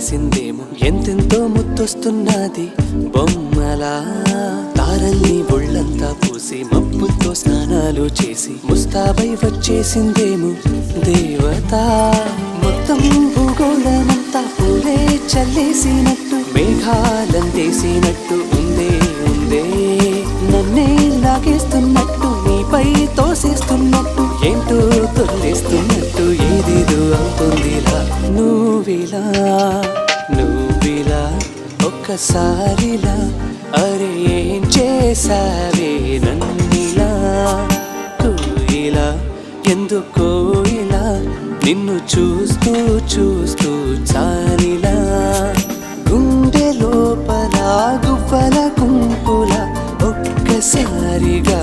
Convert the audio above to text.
వేసిందేమో ఎంతెంతో ముద్దొస్తున్నది బొమ్మలా తారల్ని ఒళ్ళంతా పూసి మబ్బుతో స్నానాలు చేసి ముస్తాబై వచ్చేసిందేమో దేవత మొత్తం భూగోళమంతా పూలే చల్లేసినట్టు మేఘాలందేసినట్టు ఉందే ఉందే నన్నే లాగేస్తున్నట్టు నీపై తోసేస్తున్నట్టు ఏంటో తొల్లేస్తున్నట్టు ఏదేదో అవుతుందిలా నువ్విలా ఒక్కసారిలా అరే ఏం చేసావే నన్నిలా కోయిలా ఎందుకో ఇలా నిన్ను చూస్తూ చూస్తూ చాలిలా గుండె లోపల గువ్వల గుంపుల ఒక్కసారిగా